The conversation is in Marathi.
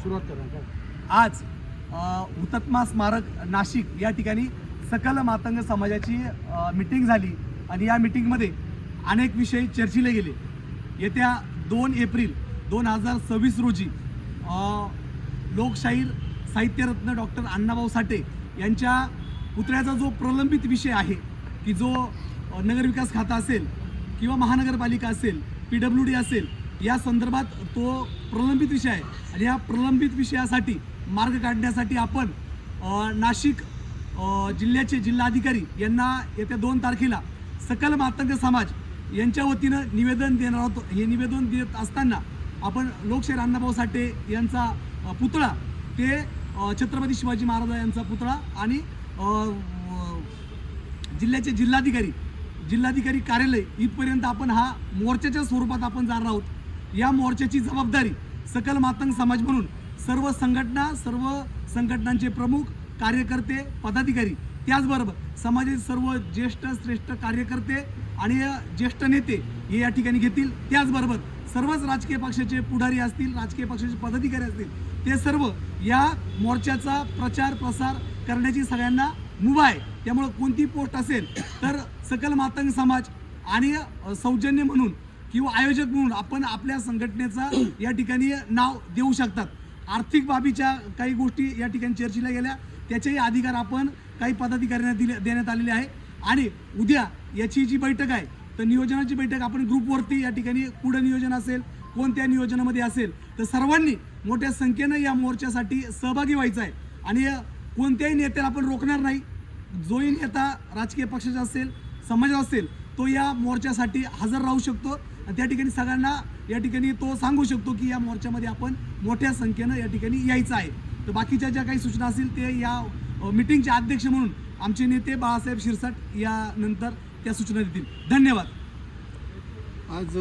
सुरुवात करा. आज हुतात्मा स्मारक नाशिक या ठिकाणी सकल मातंग समाजाची मीटिंग झाली आणि या मीटिंगमध्ये अनेक विषय चर्चिले गेले. येत्या 2 एप्रिल 2026 रोजी लोकशाहीर साहित्यरत्न डॉक्टर अण्णाभाऊ साठे यांच्या पुतळ्याचा जो प्रलंबित विषय आहे की जो नगरविकास खाता असेल किंवा महानगरपालिका असेल, PWD असेल, या संदर्भात तो प्रलंबित विषय आहे आणि या प्रलंबित विषयासाठी मार्ग काढण्यासाठी आपण नाशिक जिल्ह्याचे जिल्हाधिकारी यांना येत्या 2 तारखेला सकल मातंग समाज यांच्या वतीनं निवेदन देणार आहोत. हे निवेदन देत असताना आपण लोकशाहीर अण्णाभाऊ साठे यांचा पुतळा ते छत्रपती शिवाजी महाराज यांचा पुतळा आणि जिल्ह्याचे जिल्हाधिकारी कार्यालय इथपर्यंत आपण हा मोर्चाच्या स्वरूपात आपण जाणार आहोत. या मोर्चाची जबाबदारी सकल मातंग समाज म्हणून सर्व संघटनांचे प्रमुख कार्यकर्ते, पदाधिकारी, त्याचबरोबर समाजाचे सर्व ज्येष्ठ श्रेष्ठ कार्यकर्ते आणि ज्येष्ठ नेते हे या ठिकाणी घेतील. त्याचबरोबर सर्वच राजकीय पक्षाचे पुढारी असतील, राजकीय पक्षाचे पदाधिकारी असतील, ते सर्व या मोर्चाचा प्रचार प्रसार करण्याची सगळ्यांना मुभा आहे. त्यामुळे कोणती पोस्ट असेल तर सकल मातंग समाज आणि सौजन्य म्हणून किंवा आयोजक म्हणून आपण आपल्या संघटनेचा या ठिकाणी नाव देऊ शकतात. आर्थिक बाबीच्या काही गोष्टी या ठिकाणी चर्चेला गेल्या, त्याचेही अधिकार आपण काही पदाधिकाऱ्यांना देण्यात आलेले आहे. आणि उद्या याची जी बैठक आहे तर नियोजनाची बैठक आपण ग्रुपवरती या ठिकाणी पुढं नियोजन असेल, कोणत्या नियोजनामध्ये असेल तर सर्वांनी मोठ्या संख्येनं या मोर्चासाठी सहभागी व्हायचं आहे. आणि कोणत्याही नेत्याला आपण रोखणार नाही. जोही नेता राजकीय पक्षाचा असेल, समाजाचा असेल, तो या मोर्चासाठी हजर राहू शकतो आणि त्या ठिकाणी सगळ्यांना या ठिकाणी तो सांगू शकतो की या मोर्चामध्ये आपण मोठ्या संख्येनं या ठिकाणी यायचं आहे. तर बाकीच्या ज्या काही सूचना असतील ते या मीटिंगचे अध्यक्ष म्हणून आमचे नेते बाळासाहेब शिरसाट यानंतर त्या सूचना देतील. धन्यवाद. आज